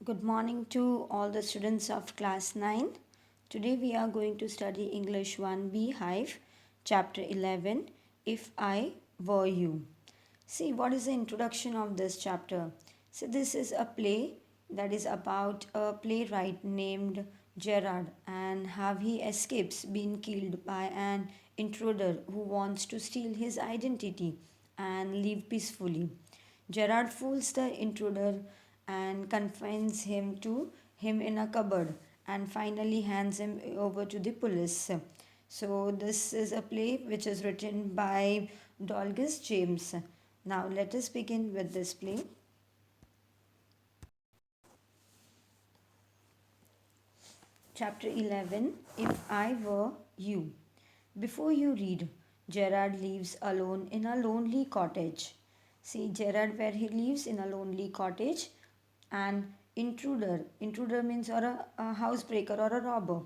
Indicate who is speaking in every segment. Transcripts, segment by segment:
Speaker 1: Good morning to all the students of class 9. Today we are going to study English 1 Beehive, chapter 11, If I Were You. See, what is the introduction of this chapter? So, this is a play that is about a playwright named Gerard and how he escapes being killed by an intruder who wants to steal his identity and live peacefully. Gerard fools the intruder and confines him in a cupboard and finally hands him over to the police. So this is a play which is written by Dolgus James. Now let us begin with this play. Chapter 11, If I Were You. Before you read, Gerard lives alone in a lonely cottage. See, Gerard where he lives in a lonely cottage, and intruder means or a housebreaker or a robber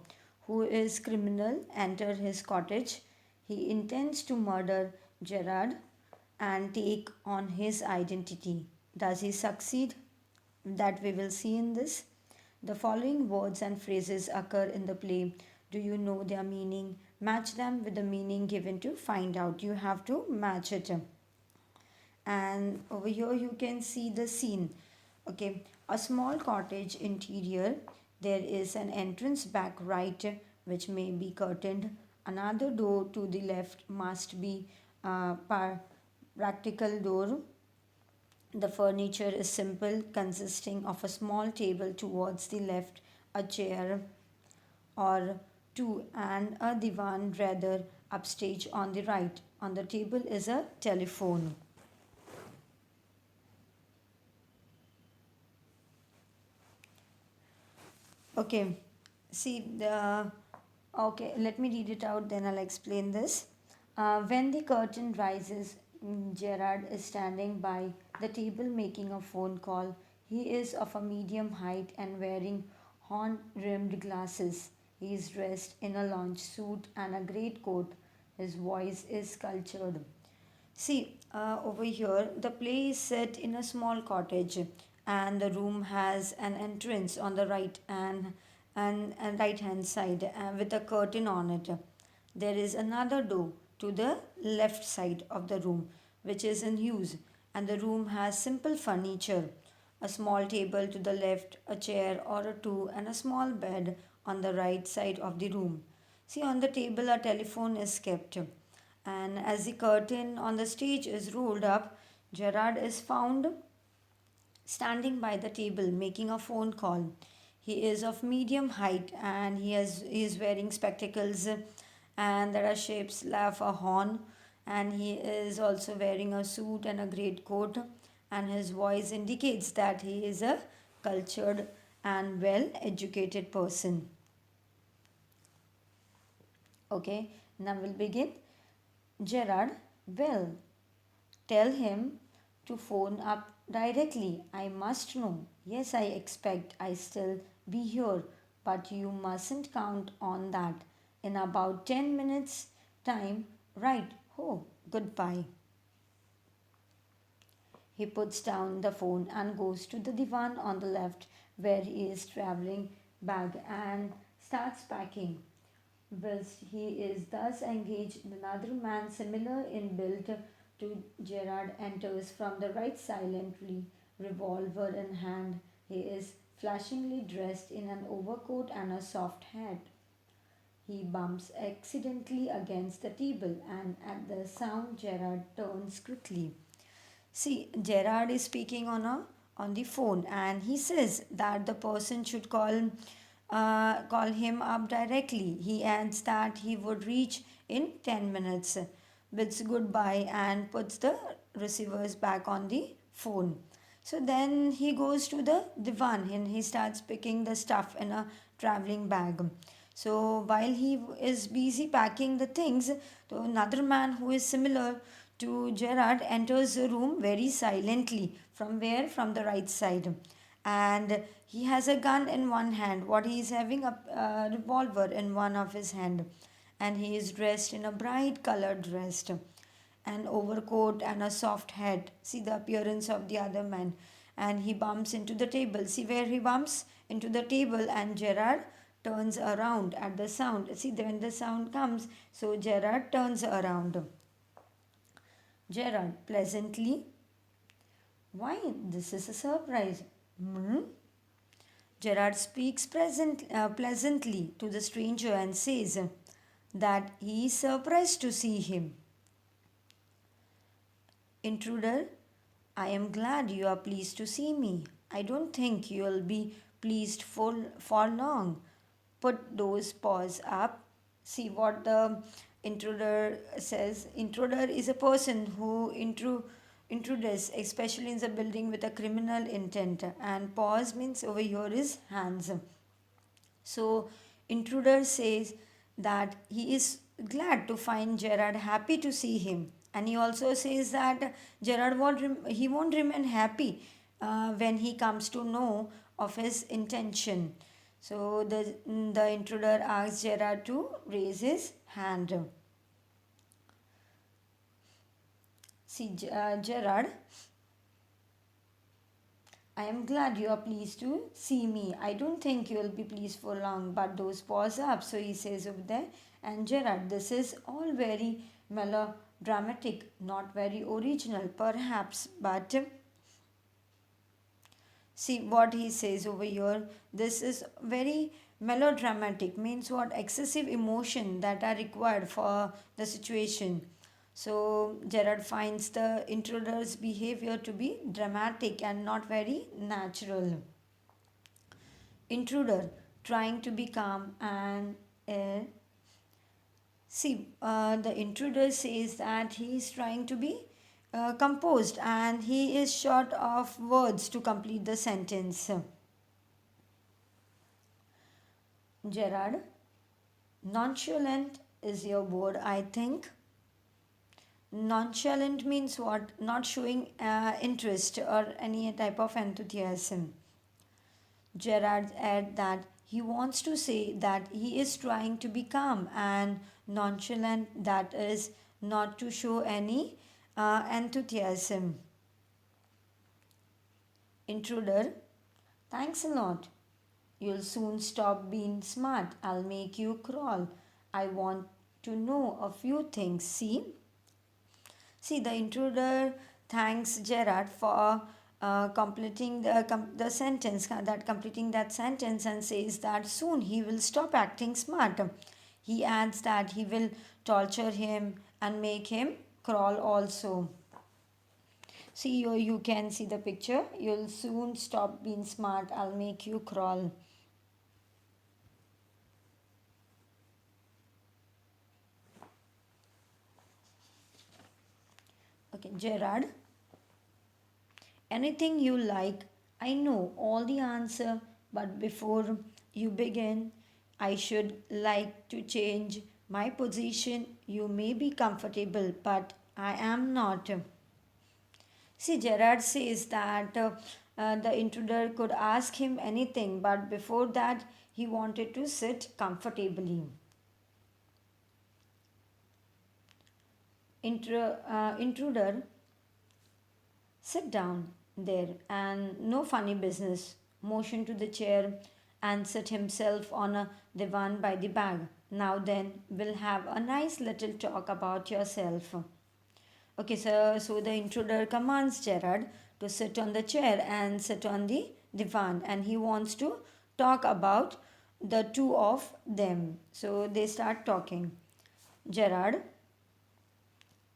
Speaker 1: who is criminal enter his cottage. He intends to murder Gerard and take on his identity. Does he succeed? That we will see in this. The following words and phrases occur in the play. Do you know their meaning? Match them with the meaning given to find out. You have to match it. And over here you can see the scene. Okay, a small cottage interior. There is an entrance back right which may be curtained. Another door to the left must be practical door. The furniture is simple, consisting of a small table towards the left, a chair or two, and a divan rather upstage on the right. On the table is a telephone. Okay, see the okay. Let me read it out. Then I'll explain this. When the curtain rises, Gerard is standing by the table making a phone call. He is of a medium height and wearing horn rimmed glasses. He is dressed in a lounge suit and a great coat. His voice is cultured. See, over here, the play is set in a small cottage, and the room has an entrance on the right and right hand side with a curtain on it. There is another door to the left side of the room, which is in use, and the room has simple furniture, a small table to the left, a chair or a two, and a small bed on the right side of the room. See, on the table, a telephone is kept. And as the curtain on the stage is rolled up, Gerard is found standing by the table making a phone call. He is of medium height and he is wearing spectacles and there are shapes of a horn, and he is also wearing a suit and a great coat, and his voice indicates that he is a cultured and well educated person. Okay, now we'll begin. Gerard, well, tell him to phone up directly. I must know. Yes, I expect I still be here, but you mustn't count on that. In about 10 minutes time, right? Oh, goodbye. He puts down the phone and goes to the divan on the left where he is traveling bag and starts packing. Whilst he is thus engaged, another man similar in build to Gerard enters from the right silently, revolver in hand. He is flashingly dressed in an overcoat and a soft hat. He bumps accidentally against the table, and at the sound, Gerard turns quickly. See, Gerard is speaking on the phone, and he says that the person should call him up directly. He adds that he would reach in 10 minutes, bids goodbye, and puts the receivers back on the phone. So then he goes to the divan and he starts picking the stuff in a traveling bag. So while he is busy packing the things, so another man who is similar to Gerard enters the room very silently. From where? From the right side. And he has a gun in one hand. What he is having a revolver in one of his hand. And he is dressed in a bright colored dress, an overcoat and a soft hat. See the appearance of the other man. and he bumps into the table. See where he bumps into the table, and Gerard turns around at the sound. See, when the sound comes, so Gerard turns around. Gerard pleasantly, why, this is a surprise. Hmm? Gerard speaks pleasantly to the stranger and says that he is surprised to see him. Intruder, I am glad you are pleased to see me. I don't think you'll be pleased for long. Put those paws up. See what the intruder says. Intruder is a person who intruders, especially in the building with a criminal intent. And paws means over here is hands. So, intruder says that he is glad to find Gerard, happy to see him, and he also says that Gerard he won't remain happy when he comes to know of his intention. So the intruder asks Gerard to raise his hand. See, Gerard, I am glad you are pleased to see me. I don't think you will be pleased for long, but those paws up. So he says over there, and Gerard, this is all very melodramatic, not very original, perhaps, but see what he says over here. This is very melodramatic, means what? Excessive emotion that are required for the situation. So Gerard finds the intruder's behavior to be dramatic and not very natural. Intruder trying to be calm and the intruder says that he is trying to be composed and he is short of words to complete the sentence. Gerard, nonchalant is your word, I think. Nonchalant means what? Not showing interest or any type of enthusiasm. Gerard adds that he wants to say that he is trying to be calm and nonchalant, that is, not to show any enthusiasm. Intruder, thanks a lot. You'll soon stop being smart. I'll make you crawl. I want to know a few things. See, the intruder thanks Gerard for completing the sentence, that completing that sentence, and says that soon he will stop acting smart. He adds that he will torture him and make him crawl also. See, you can see the picture. You'll soon stop being smart. I'll make you crawl. Okay, Gerard, anything you like. I know all the answer, but before you begin, I should like to change my position. You may be comfortable, but I am not. See, Gerard says that the intruder could ask him anything, but before that, he wanted to sit comfortably. Intruder, sit down there and no funny business. Motion to the chair and sit himself on a divan by the bag. Now then, we'll have a nice little talk about yourself. Okay, so the intruder commands Gerard to sit on the chair and sit on the divan, and he wants to talk about the two of them. So they start talking. Gerard,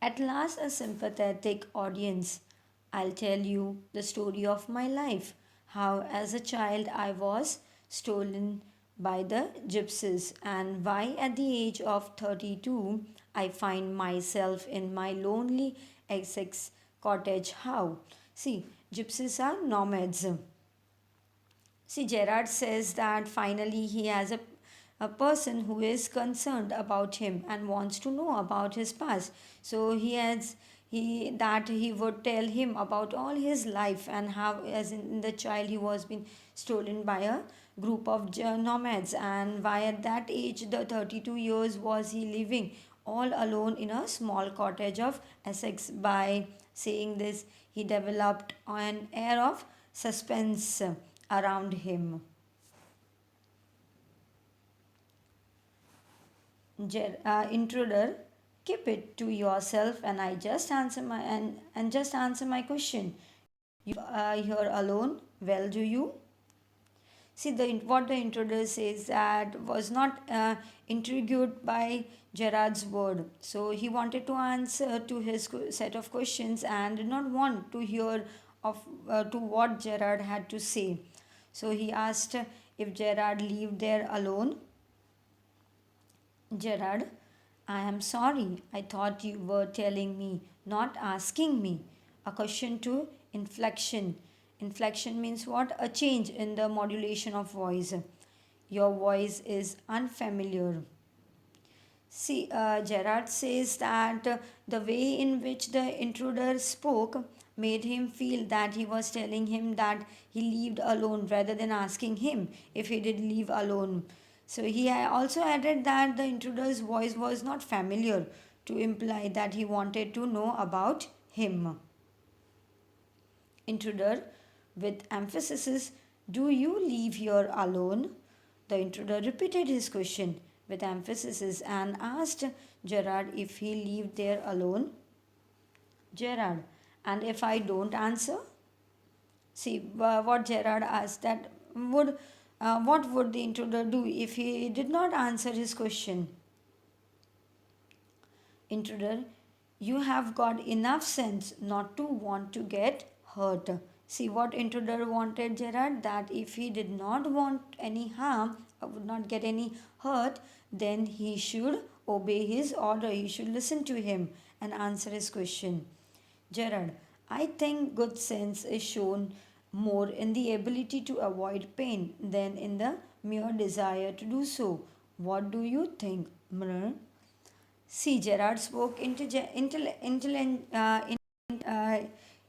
Speaker 1: at last, a sympathetic audience. I'll tell you the story of my life. How, as a child, I was stolen by the gypsies, and why, at the age of 32, I find myself in my lonely Essex cottage. How? See, gypsies are nomads. See, Gerard says that finally he has a person who is concerned about him and wants to know about his past. So he would tell him about all his life and how, as in the child, he was being stolen by a group of nomads, and why at that age, the 32 years, was he living all alone in a small cottage of Essex. By saying this, he developed an air of suspense around him. Intruder, keep it to yourself, and I just answer my and just answer my question. You here alone? Well, do you? See, what the intruder says that was not intrigued by Gerard's word. So he wanted to answer to his set of questions and did not want to hear of to what Gerard had to say. So he asked if Gerard lived there alone. Gerard, I am sorry. I thought you were telling me, not asking me. A question to inflection. Inflection means what? A change in the modulation of voice. Your voice is unfamiliar. See, Gerard says that the way in which the intruder spoke made him feel that he was telling him that he lived alone rather than asking him if he did live alone. So he also added that the intruder's voice was not familiar to imply that he wanted to know about him. Intruder, with emphasis, do you live here alone? The intruder repeated his question with emphasis and asked Gerard if he lived there alone. Gerard, and if I don't answer? See what Gerard asked that would what would the intruder do if he did not answer his question? Intruder, you have got enough sense not to want to get hurt. See what intruder wanted Gerard that if he did not want any harm or would not get any hurt, then he should obey his order. He should listen to him and answer his question. Gerard, I think good sense is shown more in the ability to avoid pain than in the mere desire to do so. What do you think, Mr. See, Gerard spoke uh,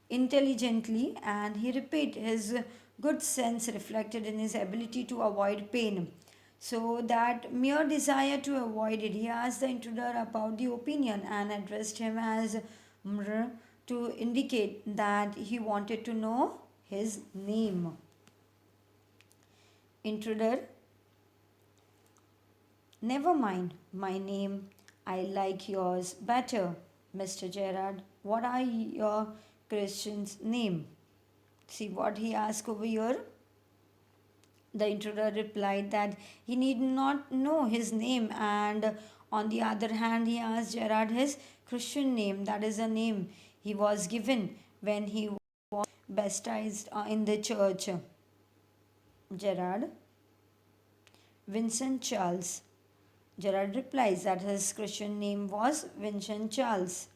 Speaker 1: intelligently and he repeated his good sense reflected in his ability to avoid pain. So, that mere desire to avoid it, he asked the intruder about the opinion and addressed him as Mr. to indicate that he wanted to know his name. Intruder, never mind my name. I like yours better, Mr. Gerard. What are your Christian's name? See what he asked over here? The intruder replied that he need not know his name, and on the other hand, he asked Gerard his Christian name. That is a name he was given when he was baptized in the church. Gerard, Vincent Charles. Gerard replies that his Christian name was Vincent Charles.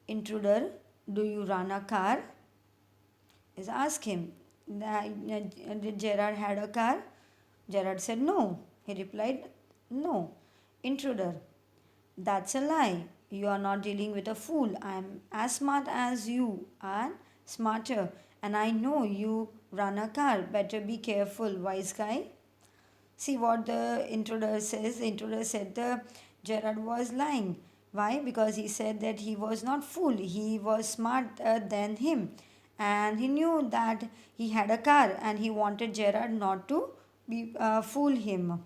Speaker 1: Intruder, do you run a car? Is ask him. Did Gerard had a car? Gerard said no. He replied no. Intruder, that's a lie. You are not dealing with a fool. I am as smart as you are, smarter, and I know you run a car. Better be careful, wise guy. See what the intruder says. The intruder said the Gerard was lying. Why? Because he said that he was not fool. He was smarter than him, and he knew that he had a car, and he wanted Gerard not to be fool him.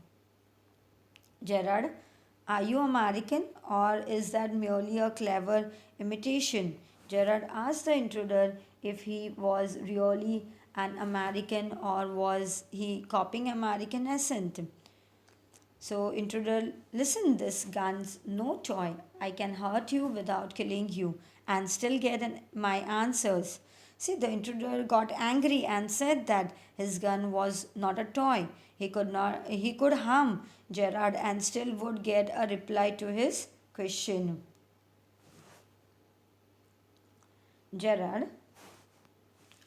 Speaker 1: Gerard, are you American or is that merely a clever imitation? Gerard asked the intruder if he was really an American or was he copying American accent. So intruder, listen, this gun's no toy. I can hurt you without killing you and still get my answers. See, the intruder got angry and said that his gun was not a toy. He could harm Gerard and still would get a reply to his question. Gerard,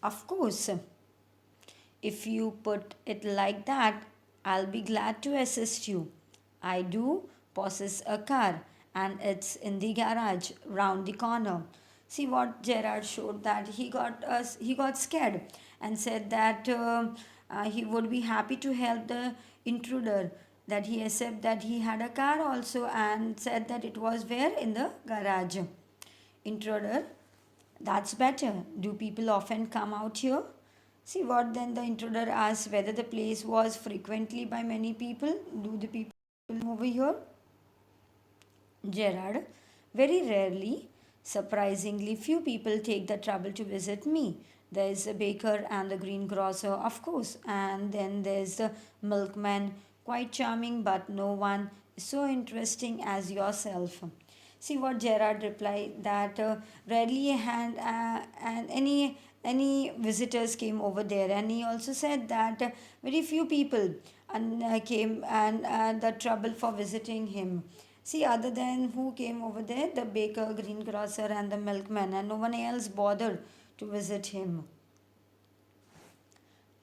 Speaker 1: of course, if you put it like that, I'll be glad to assist you. I do possess a car and it's in the garage round the corner. See what Gerard showed that he got scared and said that he would be happy to help the intruder, that he accepted that he had a car also and said that it was where in the garage. Intruder, That's better. Do people often come out here? See what then the intruder asks whether the place was frequently by many people. Do the people come over here? Gerard, very rarely. Surprisingly, few people take the trouble to visit me. There's the baker and the greengrocer, of course, and then there's the milkman, quite charming, but no one so interesting as yourself. See what Gerard replied that rarely and any visitors came over there, and he also said that very few people came and the trouble for visiting him. See, other than who came over there, the baker, greengrocer, and the milkman, and no one else bothered to visit him.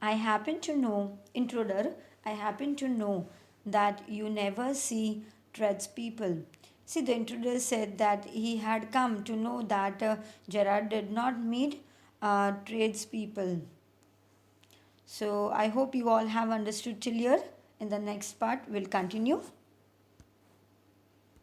Speaker 1: I happen to know, intruder, I happen to know that you never see tradespeople. See, the intruder said that he had come to know that Gerard did not meet tradespeople. So I hope you all have understood till here. In the next part, we'll continue.